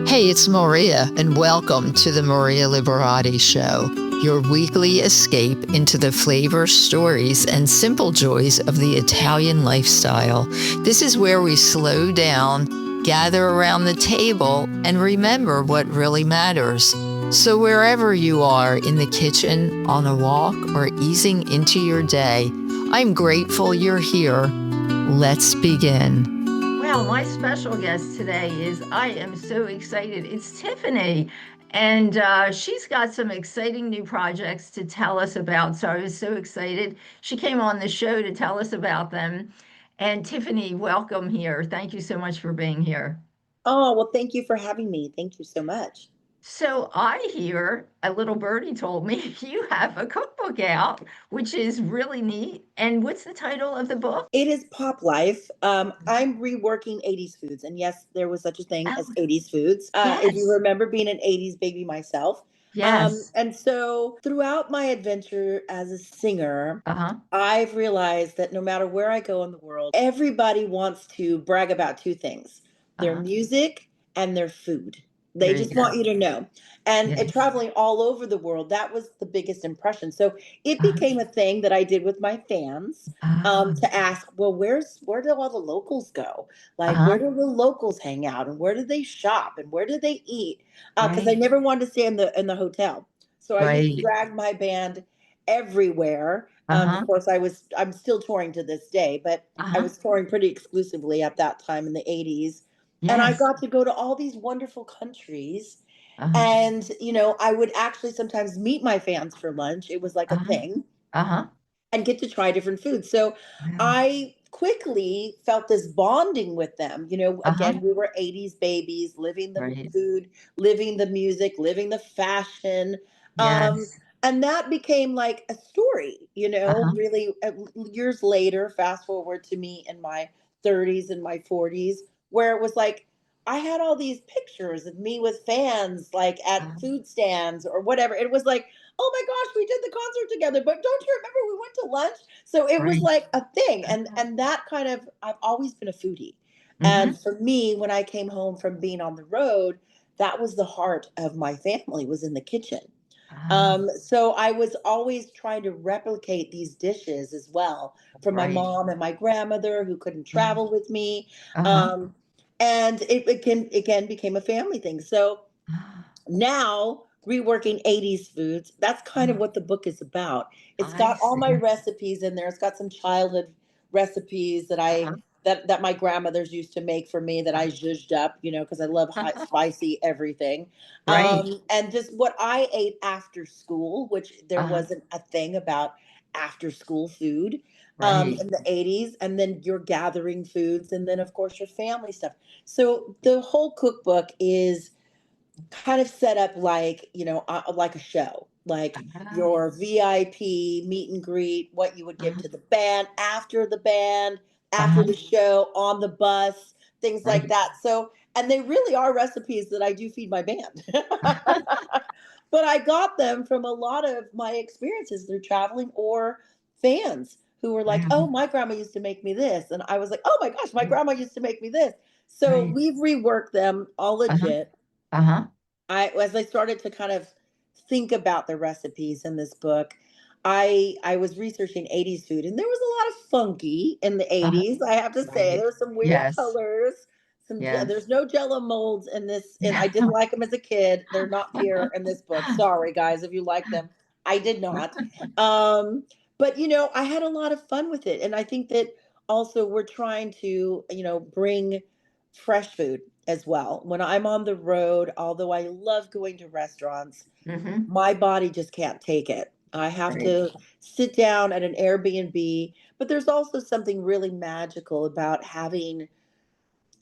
Hey, it's Maria, and welcome to the Maria Liberati Show, your weekly escape into the flavors, stories, and simple joys of the Italian lifestyle. This is where we slow down, gather around the table, and remember what really matters. So wherever you are, in the kitchen, on a walk, or easing into your day, I'm grateful you're here. Let's begin. Well, my special guest today I am so excited. It's Tiffany, and she's got some exciting new projects to tell us about. So I was so excited. She came on the show to tell us about them. And Tiffany, welcome here. Thank you so much for being here. Oh, well, thank you for having me. Thank you so much. So I hear a little birdie told me you have a cookbook out, which is really neat. And what's the title of the book? It is Pop Life. I'm reworking 80s foods. And yes, there was such a thing as Oh, 80s foods. If you yes. remember being an 80s baby myself. Yes. And so throughout my adventure as a singer, Uh-huh. I've realized that no matter where I go in the world, everybody wants to brag about two things: their Uh-huh. music and their food. They There you just want go. you to know. And Yes. traveling all over the world, that was the biggest impression. So it Uh-huh. became a thing that I did with my fans, Ah, to ask, well, where do all the locals go? Like, uh-huh. where do the locals hang out, and where do they shop, and where do they eat? Because I Right. never wanted to stay in the hotel, so I used to Right. drag my band everywhere. Of Uh-huh. course, I'm still touring to this day, but I Uh-huh. was touring pretty exclusively at that time in the 80s. And I Yes. got to go to all these wonderful countries. Uh-huh. And, I would actually sometimes meet my fans for lunch. It was like a Uh-huh. thing, Uh-huh. and get to try different foods. So Wow. I quickly felt this bonding with them. Uh-huh. Again, we were 80s babies, living the Right. food, living the music, living the fashion. Um, Yes. and that became like a story, Uh-huh. really years later, fast forward to me in my 30s and my 40s, where it was like, I had all these pictures of me with fans, like at Uh-huh. food stands or whatever. It was like, oh my gosh, we did the concert together, but don't you remember we went to lunch? So it was Right. like a thing. and Uh-huh. and that kind of, I've always been a foodie. Mm-hmm. And for me, when I came home from being on the road, that was the heart of my family, was in the kitchen. Ah, So I was always trying to replicate these dishes as well, from my right. mom and my grandmother who couldn't Yes. travel with me. Uh-huh. um, and it can, again, became a family thing. So Ah, now reworking 80s foods, that's kind of ah, what the book is about. It's I got all my see. recipes in there. It's got some childhood recipes that I Uh-huh. that my grandmothers used to make for me, that I zhuzhed up, because I love hot spicy everything. Right. And just what I ate after school, which there Uh-huh. wasn't a thing about after school food Right. in the 80s. And then your gathering foods, and then of course your family stuff. So the whole cookbook is kind of set up like, like a show, like Ah, your VIP meet and greet, what you would give uh-huh. to the band, after Uh-huh. the show, on the bus, things like Right. that. So, and they really are recipes that I do feed my band. But I got them from a lot of my experiences through traveling, or fans who were like, "Oh, Wow. my grandma used to make me this." And I was like, "Oh my gosh, my grandma used to make me this." So Right. we've reworked them all Uh-huh. legit. Uh-huh. As I started to kind of think about the recipes in this book, I was researching 80s food, and there was a lot of funky in the Uh-huh. 80s. I have to say, Right. there were some weird Yes. colors. Yes. There's no Jello molds in this, and I didn't like them as a kid. They're not here in this book. Sorry, guys, if you like them. I did not. Um, but I had a lot of fun with it, and I think that also we're trying to, bring fresh food as well. When I'm on the road, although I love going to restaurants, Mm-hmm. my body just can't take it. I have Right. to sit down at an Airbnb, but there's also something really magical about having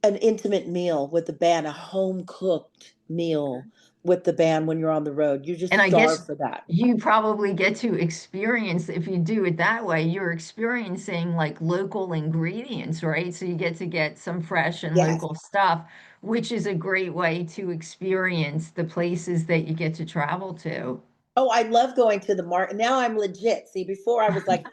an intimate meal with the band, a home cooked meal with the band when you're on the road. You just And I starve guess for that. you probably get to experience, if you do it that way, you're experiencing like local ingredients, right? So you get some fresh and Yes. local stuff, which is a great way to experience the places that you get to travel to. Oh, I love going to the market. Now I'm legit. See, before I was like,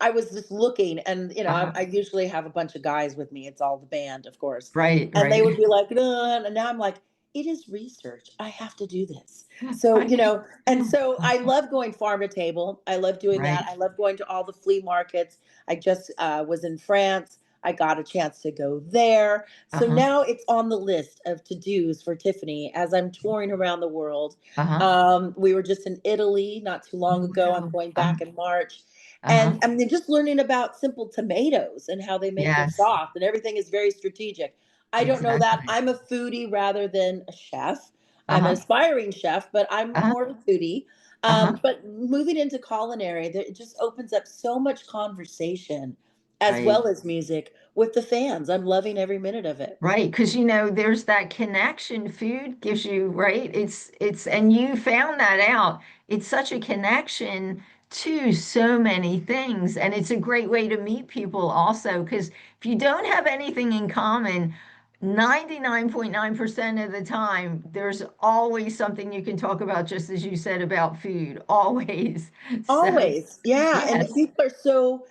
I was just looking, and I Uh-huh. usually have a bunch of guys with me. It's all the band, of course, Right, and they right. would be like, "No," and now I'm like, it is research. I have to do this. So, Right. and so I love going farm to table. I love doing that. Right. I love going to all the flea markets. I just was in France. I got a chance to go there. So Uh-huh. now it's on the list of to dos for Tiffany as I'm touring around the world. Uh-huh. We were just in Italy not too long Oh, ago. I'm wow. going Uh-huh. back in March. Uh-huh. And I mean, just learning about simple tomatoes and how they make their Yes. sauce, and everything is very strategic. I don't know that. Exactly. I'm a foodie rather than a chef. I'm an Uh-huh. aspiring chef, but I'm Uh-huh. more of a foodie. Uh-huh. But moving into culinary, it just opens up so much conversation as Right. well as music with the fans. I'm loving every minute of it. Right, because there's that connection food gives you, right? And you found that out. It's such a connection to so many things, and it's a great way to meet people also, because if you don't have anything in common, 99.9% of the time, there's always something you can talk about, just as you said about food, always. So, Always. Yeah. And yes. people are so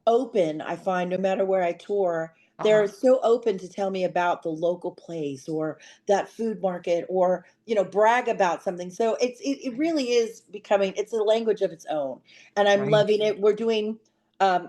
open, I find, no matter where I tour, they're Uh-huh. so open to tell me about the local place or that food market or, brag about something. So it really is becoming, it's a language of its own. And I'm Right. loving it. We're doing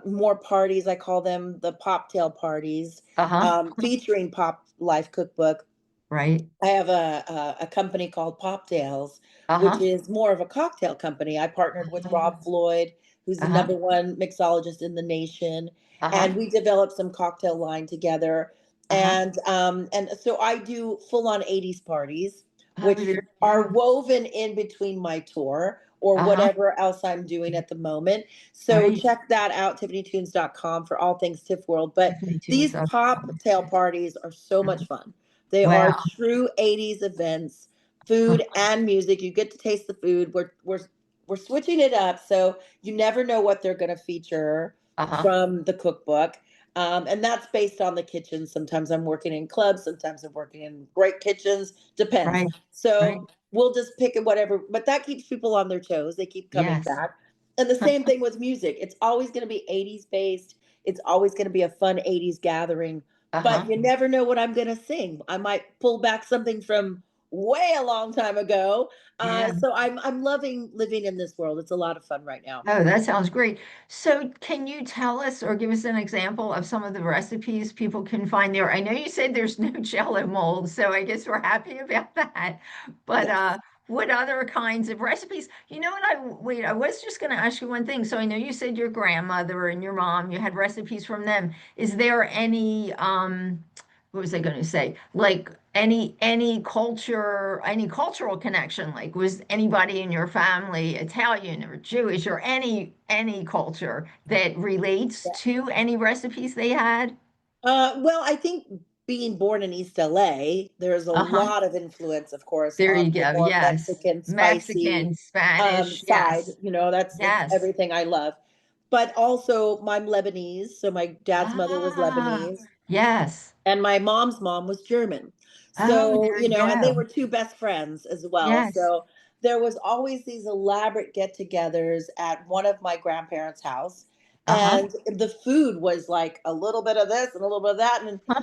more parties. I call them the poptail parties, Uh-huh. featuring Pop Life Cookbook. Right. I have a company called Poptails, which Uh-huh. is more of a cocktail company. I partnered with Rob Floyd, who's the Uh-huh. number one mixologist in the nation, Uh-huh. and we developed some cocktail line together. Uh-huh. And so I do full on '80s parties, Oh, which there you are go. woven in between my tour or Uh-huh. whatever else I'm doing at the moment. So Right. check that out, tiffanytunes.com for all things Tiff World. But Tiffany tunes these up. pop tail parties are so Uh-huh. much fun. They are Wow. true '80s events, food and music. You get to taste the food. We're switching it up, so you never know what they're going to feature Uh-huh. from the cookbook. And that's based on the kitchen. Sometimes I'm working in clubs, sometimes I'm working in great kitchens. Depends. Right. Right. So we'll just pick it whatever, but that keeps people on their toes. They keep coming Yes. back. And the same thing with music. It's always going to be '80s based. It's always going to be a fun '80s gathering, but Uh-huh. you never know what I'm going to sing. I might pull back something from way a long time ago. Yeah. So I'm loving living in this world. It's a lot of fun right now. Oh, that sounds great. So, can you tell us or give us an example of some of the recipes people can find there? I know you said there's no Jello mold, so I guess we're happy about that. But Yes. what other kinds of recipes? You know what? Wait, I was just going to ask you one thing. So, I know you said your grandmother and your mom, you had recipes from them. Is there any what was I going to say? Like any cultural connection? Like, was anybody in your family Italian or Jewish or any culture that relates to any recipes they had? Well, I think being born in East LA, there's a Uh-huh. lot of influence, of course, There on you the go. more Yes. Mexican, spicy Mexican, Spanish. side. Yes. It's Yes. everything I love. But also, I'm Lebanese, so my dad's mother was Ah, Lebanese, yes. and my mom's mom was German. Oh, So, there you and they go. were two best friends as well. Yes. So there was always these elaborate get-togethers at one of my grandparents' house. Uh-huh. And the food was like a little bit of this and a little bit of that.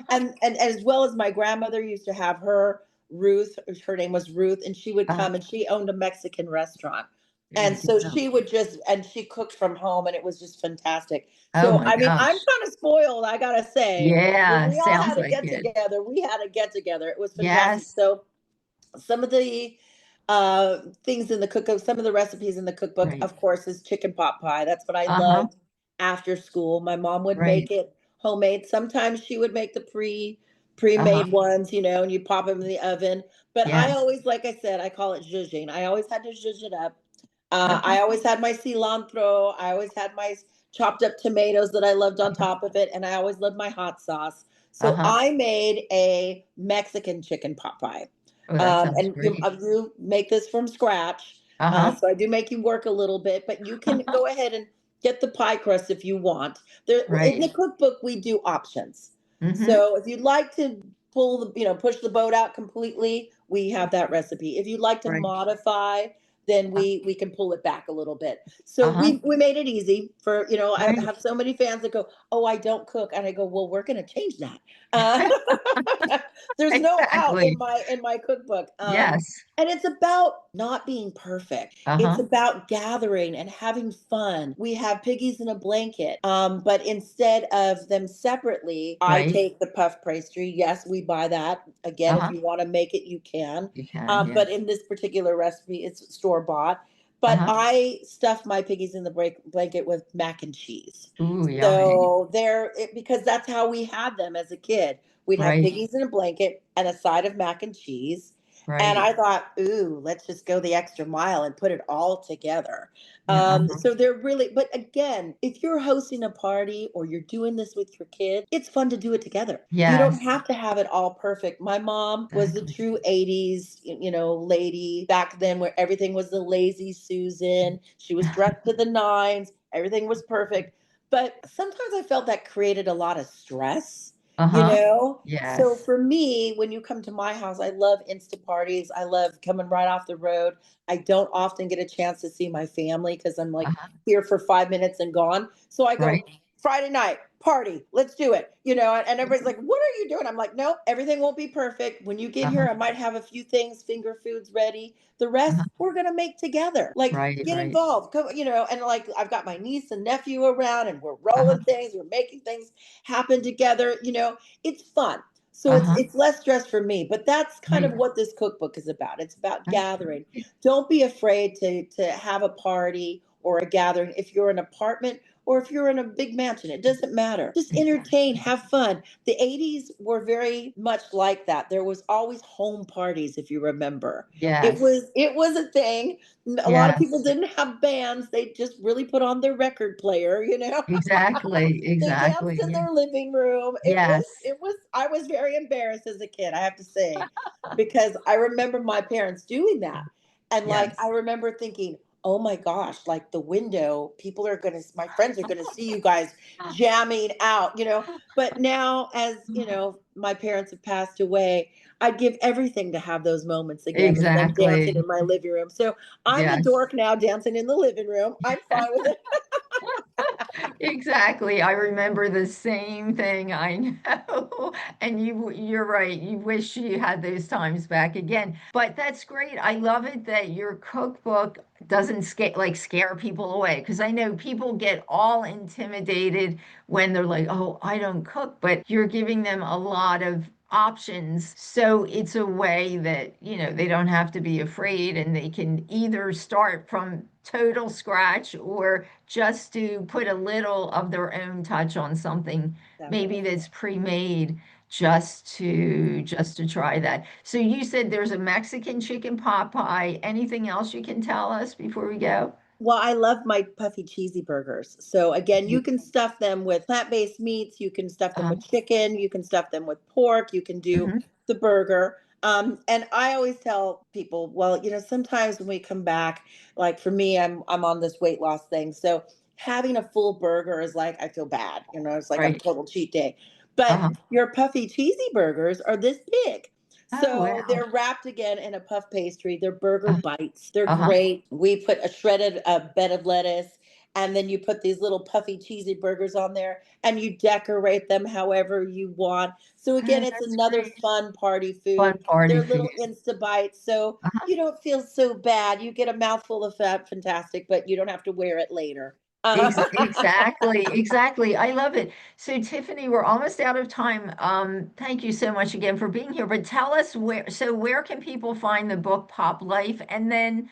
And as well as my grandmother used to have Ruth, her name was Ruth, and she would Uh, come and she owned a Mexican restaurant. there And you so go. she would just, and she cooked from home and it was just fantastic. Oh So, my I mean, I'm gosh. kind of spoiled, I gotta say. When Yeah, we all had sounds to like get it. together, we had to get together. It was fantastic. Yes. So, some of the things in the cookbook, some of the recipes in the cookbook, Right. of course, is chicken pot pie. That's what I Uh-huh. loved after school. My mom would Right. make it homemade. Sometimes she would make the Uh-huh. pre-made ones, and you pop them in the oven. But I Yes. always, like I said, I call it zhuzhing. I always had to zhuzh it up. I always had my cilantro. I always had my chopped up tomatoes that I loved on top of it, and I always loved my hot sauce. So Uh-huh. I made a Mexican chicken pot pie. Oh, that sounds And great. you make this from scratch. Uh-huh. So I do make you work a little bit, but you can go ahead and get the pie crust if you want. There in Right. the cookbook we do options. Mm-hmm. So if you'd like to push the boat out completely, we have that recipe. If you'd like to Right. modify, then we can pull it back a little bit. So Uh-huh. we made it easy for, I Right. have so many fans that go, "Oh, I don't cook." And I go, "Well, we're going to change that." Uh, There's no out Exactly. in my cookbook. Yes. And it's about not being perfect. It's Uh-huh. about gathering and having fun. We have piggies in a blanket. But instead of them separately, I Right. take the puff pastry. Yes, we buy that. Again, if Uh-huh. you want to make it, you can. You can, yeah. But in this particular recipe, it's store bought. But Uh-huh. I stuff my piggies in the blanket with mac and cheese. Ooh, yummy. So because that's how we had them as a kid. We'd have Right. piggies in a blanket and a side of mac and cheese. And Right. I thought, ooh, let's just go the extra mile and put it all together. Yeah. Uh-huh. So they're really, but again, if you're hosting a party or you're doing this with your kid, it's fun to do it together. You don't Yes. have to have it all perfect. My mom was the Exactly. true 80s, lady back then where everything was the lazy Susan. She was dressed to the nines, everything was perfect. But sometimes I felt that created a lot of stress, you Uh-huh. know? So Yes. for me, when you come to my house, I love Insta parties. I love coming right off the road. I don't often get a chance to see my family because I'm like Uh-huh. here for 5 minutes and gone. So I go, Right. Friday night party, let's do it. And everybody's like, what are you doing? I'm like, nope, everything won't be perfect. When you get Uh-huh. here, I might have a few things, finger foods ready. The Uh-huh. rest we're gonna make together. Like, Right, get right. involved. Come, and like I've got my niece and nephew around and we're Uh-huh. rolling things, we're making things happen together. It's fun. So it's Uh-huh. it's less stress for me, but that's kind of Right. what this cookbook is about. It's about That's gathering. great. Don't be afraid to have a party or a gathering if you're an apartment or if you're in a big mansion. It doesn't matter. Just entertain, Exactly. have fun. The 80s were very much like that. There was always home parties, if you remember. It Yes. was it was a thing. A lot of people Yes. didn't have bands. They just really put on their record player. Exactly. They danced Exactly. in Yeah. their living room. It was Yes. it was I was very embarrassed as a kid, I have to say, because I remember my parents doing that. And like I Yes. remember thinking, "Oh my gosh, like the window, people are going to my friends are going to see you guys jamming out." But now as, my parents have passed away, I'd give everything to have those moments again of them dancing Exactly. in my living room. So I'm the Yes. dork now dancing in the living room. I'm fine with it. Exactly. I remember the same thing. I know. And you're right. You wish you had those times back again. But that's great. I love it that your cookbook doesn't scare people away because I know people get all intimidated when they're like, "Oh, I don't cook," but you're giving them a lot of options. So it's a way that, they don't have to be afraid and they can either start from total scratch or just to put a little of their own touch on something maybe Definitely. that's pre-made just to try that. So you said there's a Mexican chicken pot pie. Anything else you can tell us before we go? Well, I love my puffy cheesy burgers. So again, you can stuff them with plant-based meats, you can stuff them Uh, with chicken, you can stuff them with pork, you can do mhm. the burger. And I always tell people, well, sometimes when we come back, like for me, I'm on this weight loss thing. So having a full burger is like I feel bad, it's like I'm Right. total cheat day. But Uh-huh. your puffy cheesy burgers are this big. Oh, So wow. they're wrapped again in a puff pastry. They're burger Uh, bites. They're uh-huh. great. We put a shredded bed of lettuce, and then you put these little puffy cheesy burgers on there, and you decorate them however you want. So again, Oh, it's that's another great. fun party Fun food. party They're food. little Insta bites, so Uh-huh. you don't feel so bad. You get a mouthful of fat, fantastic, but you don't have to wear it later. Exactly, exactly. I love it. So, Tiffany, we're almost out of time. Thank you so much again for being here. But tell us where can people find the book Pop Life, and then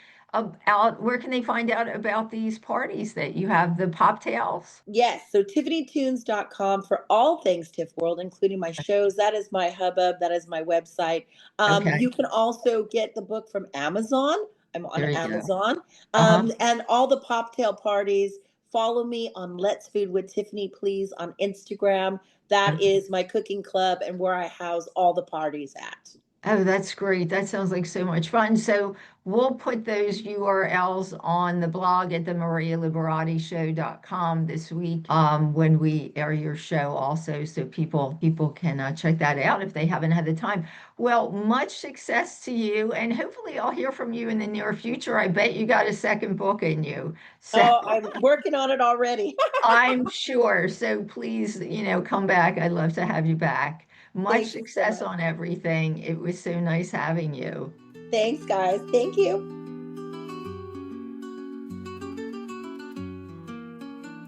where can they find out about these parties that you have, the pop tails? Yes, so tiffanytunes.com for all things Tiff World, including my shows. That is my hubbub. That is my website. Okay, You can also get the book from Amazon. I'm on there you go. Amazon. Uh-huh. And all the poptail parties. Follow me on Let's Food with Tiffany, please, on Instagram. That is my cooking club and where I house all the parties at. Oh, that's great. That sounds like so much fun. So we'll put those URLs on the blog at the marialiberati show.com this week when we air your show also so people can check that out if they haven't had the time. Well, much success to you and hopefully I'll hear from you in the near future. I bet you got a second book in you. So Oh, I'm working on it already. I'm sure. So please, come back. I'd love to have you back. Much Thank you so success much. on everything. It was so nice having you. Thanks, guys. Thank you.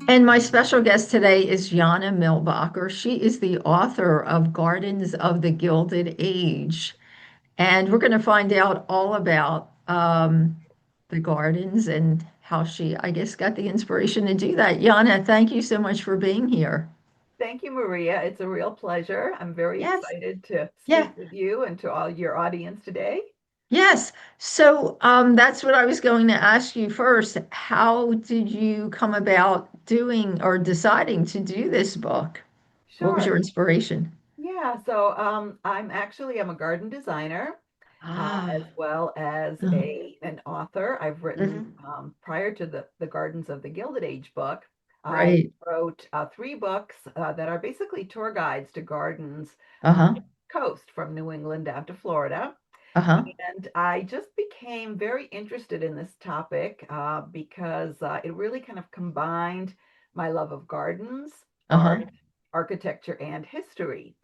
And my special guest today is Jana Milbocker. She is the author of Gardens of the Gilded Age. And we're going to find out all about the gardens and how she, I guess, got the inspiration to do that. Jana, thank you so much for being here. Thank you, Maria. It's a real pleasure. I'm very Yes. excited to Yeah. speak with you and to all your audience today. Yes. So that's what I was going to ask you first. How did you come about doing or deciding to do this book? What was your Sure. inspiration? Yeah, so I'm a garden designer as Ah, well as uh, an author. I've written mhm. prior to the Gardens of the Gilded Age book. I Right. wrote three books that are basically tour guides to gardens Uh-huh. coast from New England down to Florida. Uh-huh. And I just became very interested in this topic because it really kind of combined my love of gardens, Uh-huh. art, architecture, and history.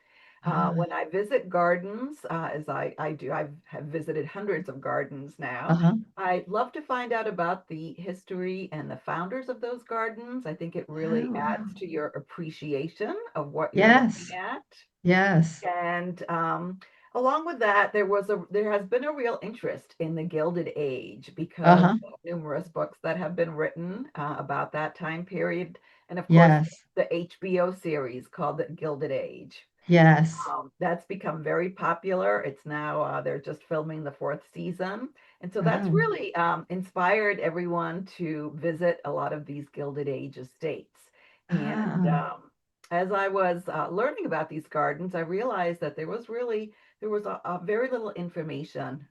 Ah, When I visit gardens, as I do, have visited hundreds of gardens now. uh-huh. I love to find out about the history and the founders of those gardens. I think it really Oh, wow. adds to your appreciation of what you're looking Yes. at. Yes. And along with that, there has been a real interest in the Gilded Age because Uh-huh. of numerous books that have been written about that time period, and of course Yes. the HBO series called The Gilded Age. Yes. That's become very popular. It's now they're just filming the fourth season, and so that's Oh. really inspired everyone to visit a lot of these Gilded Age estates. And Ah. as I was learning about these gardens, I realized that there was a very little information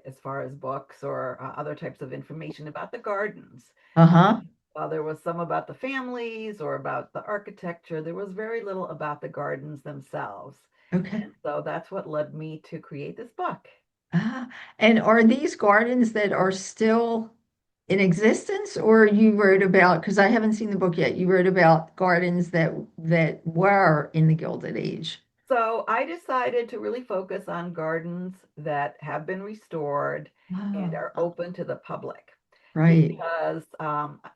as far as books or other types of information about the gardens. Uh-huh. While there was some about the families or about the architecture, there was very little about the gardens themselves. Okay. And so that's what led me to create this book. Ah. And are these gardens that are still in existence, or you wrote about, because I haven't seen the book yet, you wrote about gardens that were in the Gilded Age. So I decided to really focus on gardens that have been restored and Oh, are open to the public right. because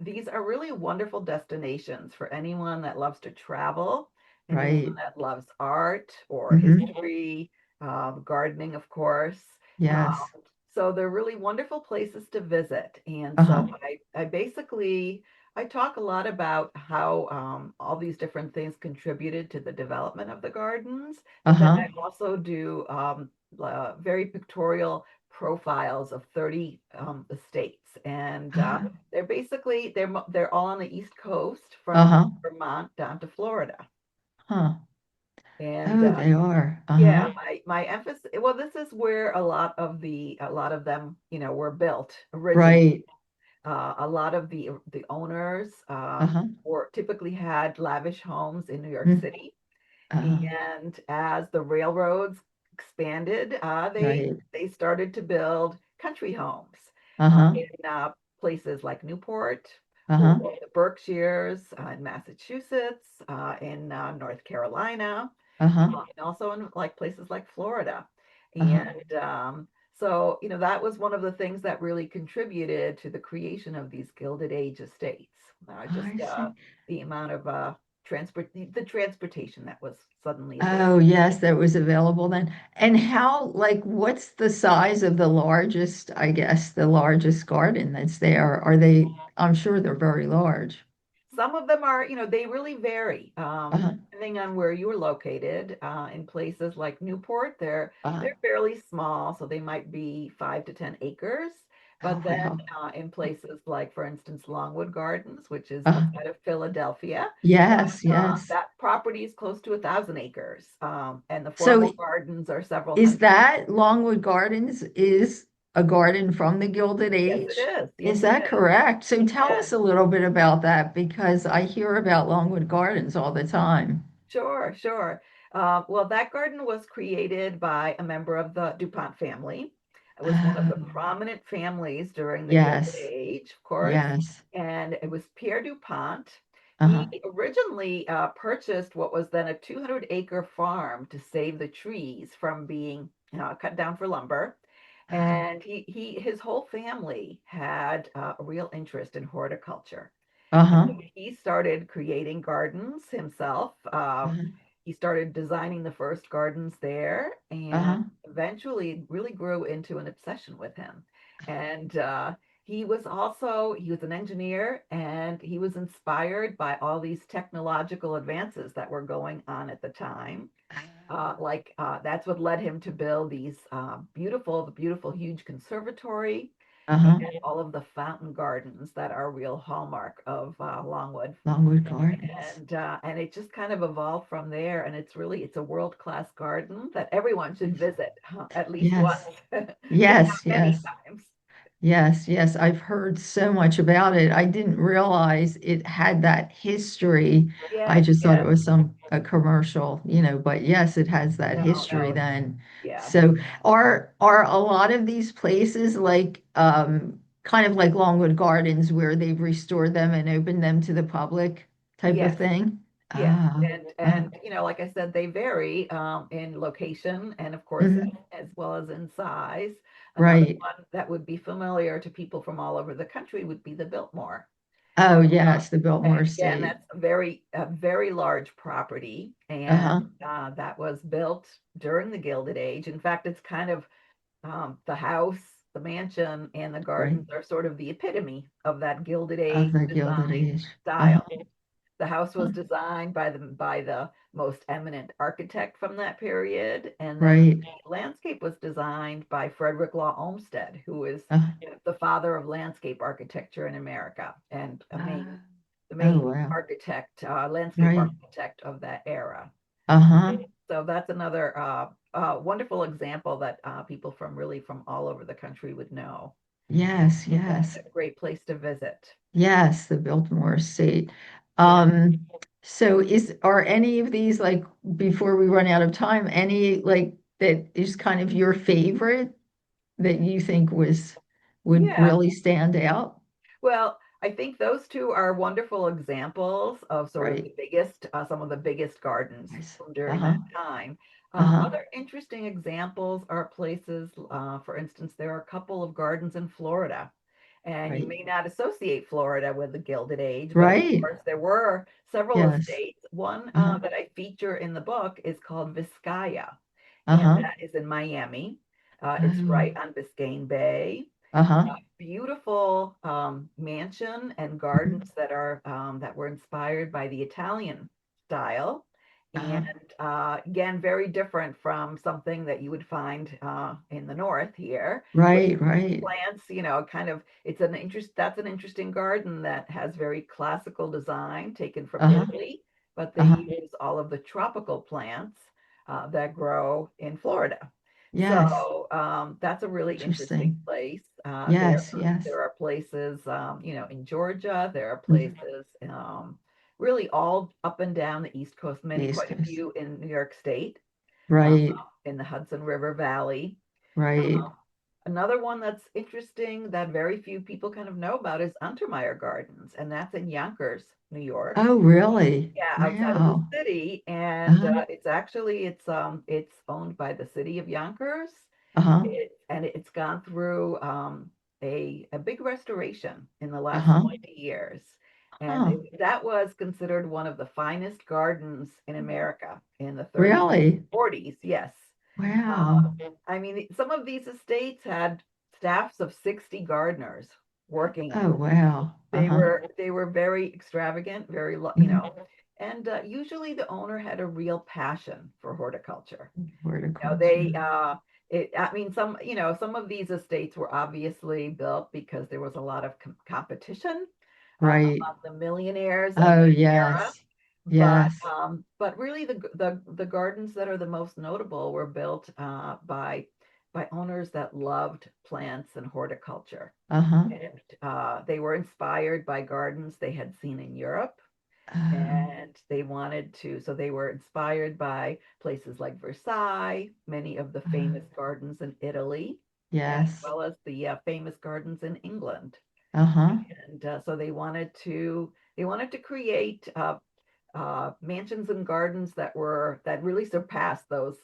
these are really wonderful destinations for anyone that loves to travel, anyone Right. that loves art or Hmm. history, gardening, of course. Um, Yes. so they're really wonderful places to visit. And so Uh-huh. I basically I talk a lot about how all these different things contributed to the development of the gardens, but then Uh-huh. I also do very pictorial profiles of 30 estates, and Ah. they're all on the East Coast from Uh-huh. Vermont down to Florida, Huh. and Oh, they are. yeah, Uh-huh. my emphasis. Well, this is where a lot of them, were built originally. Right. A lot of the owners Uh-huh. were typically had lavish homes in New York Mm. City, Uh-huh. and as the railroads expanded, Right. they started to build country homes Uh-huh. in places like Newport or Uh-huh. the Berkshires in Massachusetts, in North Carolina, Uh-huh. and also in like places like Florida. Uh-huh. And so, that was one of the things that really contributed to the creation of these Gilded Age estates. Just I see. the amount of the transportation that was suddenly Oh, available. yes, that was available then. And how, like, what's the size of the largest, I guess, the largest garden that's there? Are they, I'm sure they're very large. Some of them are, they really vary, Uh-huh. depending on where you're located. In places like Newport, Uh, they're fairly small, so they might be 5 to 10 acres. oh, But then wow. in places like, for instance, Longwood Gardens, which is Uh, outside of Philadelphia, yes, yes. that property is close to 1,000 acres, and the So formal gardens are several is hundred. that Longwood Gardens is a garden from the Gilded Yes, it Age? is. Yes, Is it that is. correct? So tell Yeah. us a little bit about that because I hear about Longwood Gardens all the time. Sure, sure. Well, that garden was created by a member of the DuPont family. It was one of the Oh, prominent families during the Gilded yes, Age, of course, yes. and it was Pierre DuPont. He Uh-huh. originally purchased what was then a 200-acre farm to save the trees from being cut down for lumber. Uh-huh. And his whole family had a real interest in horticulture. And Uh-huh. so he started creating gardens himself. Uh-huh. He started designing the first gardens there, and Uh-huh. eventually really grew into an obsession with him. And he was an engineer, and he was inspired by all these technological advances that were going on at the time. That's what led him to build these beautiful, huge conservatory and Uh-huh. all of the fountain gardens that are real hallmark of Longwood. Longwood Gardens. And it just kind of evolved from there. And it's a world-class garden that everyone should visit at least once, Yes. if not Yes, many yes. times. Yes, yes, I've heard so much about it. I didn't realize it had that history. I Yes, just thought it yes. was a commercial, but yes, it has that No, history no, then. yeah. So are a lot of these places like kind of like Longwood Gardens where they've restored them and opened them to the public type of Yes. thing? Yes, Ah, uh, and like I said, they vary in location and of course mhm. as well as in size. Another Right. one that would be familiar to people from all over the country would be the Biltmore. Oh, Uh, yes, the Biltmore and again, Estate. that's a very large property, and Uh-huh. that was built during the Gilded Age. In fact, it's kind of the house, the mansion, and the Right. gardens are sort of the epitome of that Gilded Of Age the Gilded design Age. Uh-huh. style. The house was designed by the most eminent architect from that period, and then Right. the landscape was designed by Frederick Law Olmsted, who is Uh, the father of landscape architecture in America and uh, the oh, main wow. landscape Right. architect of that era. Uh-huh. So that's another wonderful example that people from all over the country would know. Yes, And yes. a great place to visit. Yes, the Biltmore Estate. Yeah. So are any of these like before we run out of time, any like that is kind of your favorite that you think would Yeah. really stand out? Well, I think those two are wonderful examples of sort of Right. some of the biggest gardens Yes. from during Uh-huh. that time. Uh-huh. Other interesting examples are places, for instance, there are a couple of gardens in Florida. And you Right. may not associate Florida with the Gilded Age, but of Right. course there were several Yes. estates. One Uh-huh. that I feature in the book is called Vizcaya, and Uh-huh. that is in Miami. It's Oh. right on Biscayne Bay. Uh-huh. Beautiful mansion and Mhm. gardens that were inspired by the Italian style, and Uh-huh. again, very different from something that you would find in the north here, with Right, right. plants. Kind of that's an interesting garden that has very classical design taken from Uh-huh. Italy, but they Uh-huh. use all of the tropical plants that grow in Florida. Yes. So that's a really interesting Interesting. place. Yes, yes. There are places, in Georgia. There are Mhm. places really all up and down the East Coast. The East Quite a Coast. few in New York State, uh, Right, in the Hudson River Valley. Uh, right. Another one that's interesting that very few people kind of know about is Untermeyer Gardens, and that's in Yonkers, New York. Oh, really? Yeah, outside of the Wow. city, and Uh-huh. it's owned by the city of Yonkers. Uh-huh. It's gone through a big restoration in the last Uh-huh. 20 years. And Huh. that was considered one of the finest gardens in America in the 30s, Really? 40s. Yes. Wow. I mean, some of these estates had staffs of 60 gardeners working. Oh, wow. They Uh-huh. were they were very extravagant, Mhm. and usually the owner had a real passion for horticulture. They Horticulture. I mean, some of these estates were obviously built because there was a lot of competition Right. among the millionaires of Oh, that era. yes. Yes. But really, the gardens that are the most notable were built by owners that loved plants and horticulture, Uh-huh. and they were inspired by gardens they had seen in Europe, Oh, and so they were inspired by places like Versailles, many of the uh, famous gardens in Italy, as yes. well as the famous gardens in England. Uh-huh. And so they wanted to they wanted to create mansions and gardens that really surpassed those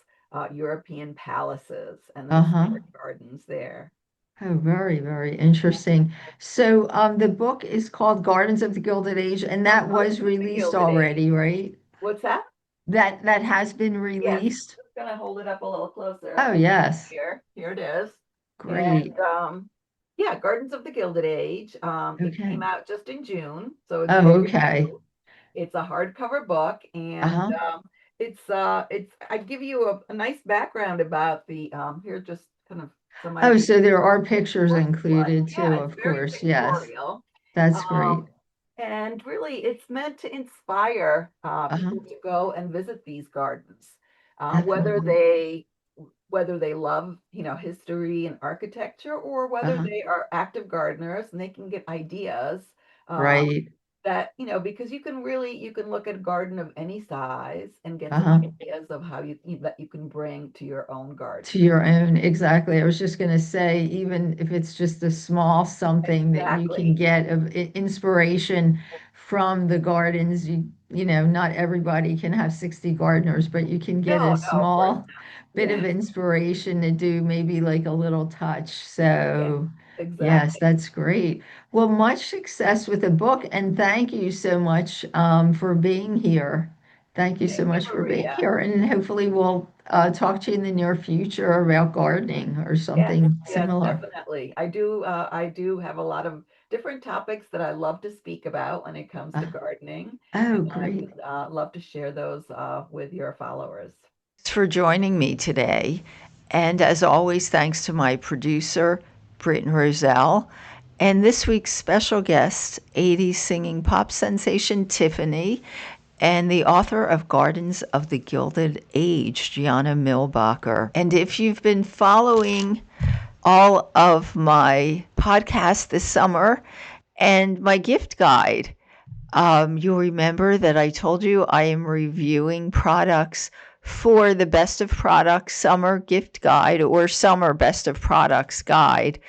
European palaces and those Uh-huh. gardens there. Oh, very, very interesting. So, the book is called Gardens of the Gilded Age, and that was Gardens of the released Gilded Age. already, right? What's that? That has been Yes, released. just gonna hold it up a little closer. Oh, yes. Here it is. Great. And yeah, Gardens of the Gilded Age. It Okay. came out just in June, so it's Oh, very okay. new. It's a hardcover book, and Uh-huh. it's I give you a nice background about the here just kind of some Oh, ideas so there are pictures what it's like. included too, Yeah, it's of very course. Yes. pictorial. That's great. Um, and really, it's meant to inspire Uh-huh. people to go and visit these gardens, whether Definitely. they love, history and architecture, or whether Uh-huh. they are active gardeners and they can get ideas uh, Right. that, because you can look at a garden of any size and get some Uh-huh. ideas of how that you can bring to your own To garden. your own, exactly. I was just going to say, even if it's just a small something that you can Exactly. get of inspiration from the gardens, not everybody can have 60 gardeners, but you can get No, a no, of course small not. bit of Yeah, inspiration to do maybe like a little touch. yeah, So, yes, exactly. that's great. Well, much success with the book, and thank you so much for being here. Thank you so Thank you, much for being Maria. here, and hopefully we'll talk to you in the near future about gardening or Yes, something yes, similar. definitely. I do have a lot of different topics that I love to speak about when it comes to Uh, gardening, oh, and I great. would love to share those with your followers. Thanks for joining me today. And as always, thanks to my producer, Britton Roselle, and this week's special guest, 80s singing pop sensation Tiffany, and the author of Gardens of the Gilded Age, Jana Milbocker. And if you've been following all of my podcasts this summer and my gift guide, you'll remember that I told you I am reviewing products for the Best of Products Summer Gift Guide or Summer Best of Products Guide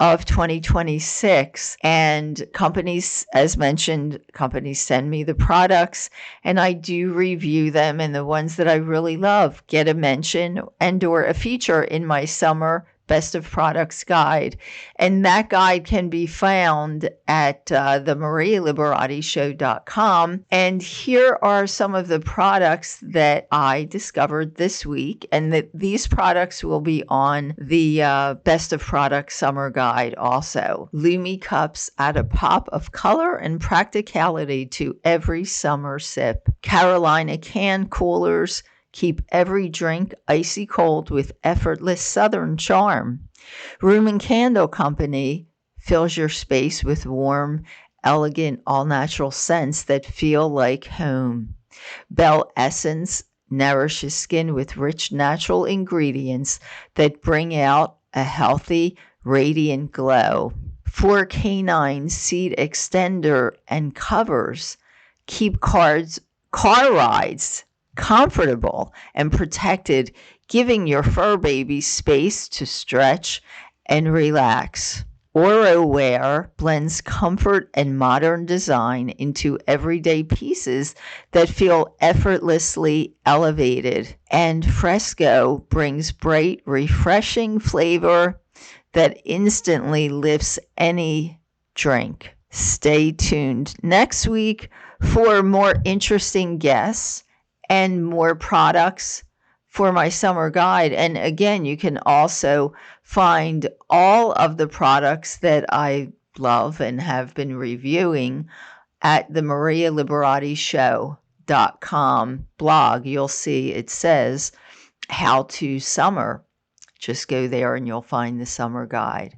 of 2026. And companies, as mentioned, companies send me the products and I do review them. And the ones that I really love get a mention and or a feature in my Summer Best of Products Guide. And that guide can be found at the marialiberati.show.com. And here are some of the products that I discovered this week. And that these products will be on the Best of Products Summer Guide also. Lumi cups add a pop of color and practicality to every summer sip. Carolina can coolers keep every drink icy cold with effortless Southern charm. Room and Candle Company fills your space with warm, elegant, all-natural scents that feel like home. Bell Essence nourishes skin with rich natural ingredients that bring out a healthy, radiant glow. 4K9 seat extender and covers keep car rides comfortable and protected, giving your fur baby space to stretch and relax. AuroWare blends comfort and modern design into everyday pieces that feel effortlessly elevated. And Fresco brings bright, refreshing flavor that instantly lifts any drink. Stay tuned next week for more interesting guests and more products for my summer guide. And again, you can also find all of the products that I love and have been reviewing at the marialiberati.show.com blog. You'll see it says How to Summer. Just go there and you'll find the summer guide.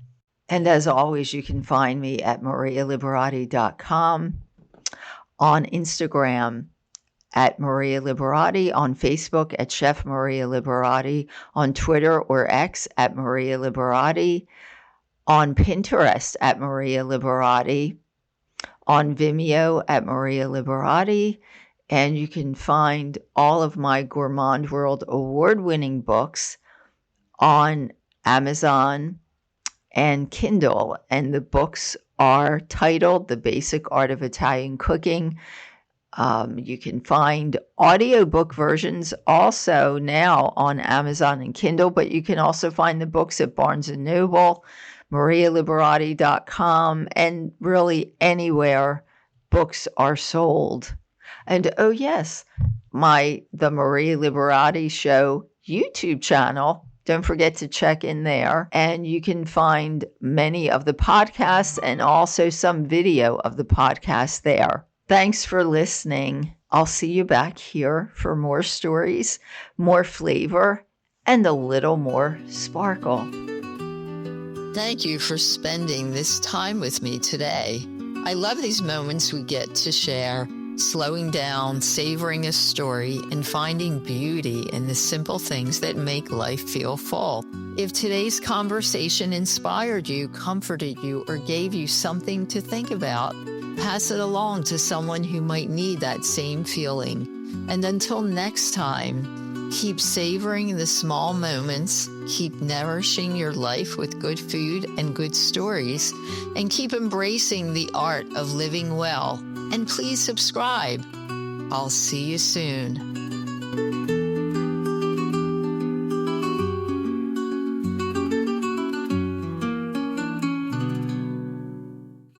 And as always, you can find me at marialiberati.com, on Instagram at Maria Liberati, on Facebook at Chef Maria Liberati, on Twitter or X at Maria Liberati, on Pinterest at Maria Liberati, on Vimeo at Maria Liberati, and you can find all of my Gourmand World award-winning books on Amazon and Kindle, and the books are titled The Basic Art of Italian Cooking. You can find audiobook versions also now on Amazon and Kindle, but you can also find the books at Barnes & Noble, marialiberati.com, and really anywhere books are sold. And oh yes, the Maria Liberati Show YouTube channel. Don't forget to check in there, and you can find many of the podcasts and also some video of the podcast there. Thanks for listening. I'll see you back here for more stories, more flavor, and a little more sparkle. Thank you for spending this time with me today. I love these moments we get to share, slowing down, savoring a story, and finding beauty in the simple things that make life feel full. If today's conversation inspired you, comforted you, or gave you something to think about, pass it along to someone who might need that same feeling. And until next time, keep savoring the small moments, keep nourishing your life with good food and good stories, and keep embracing the art of living well. And please subscribe. I'll see you soon.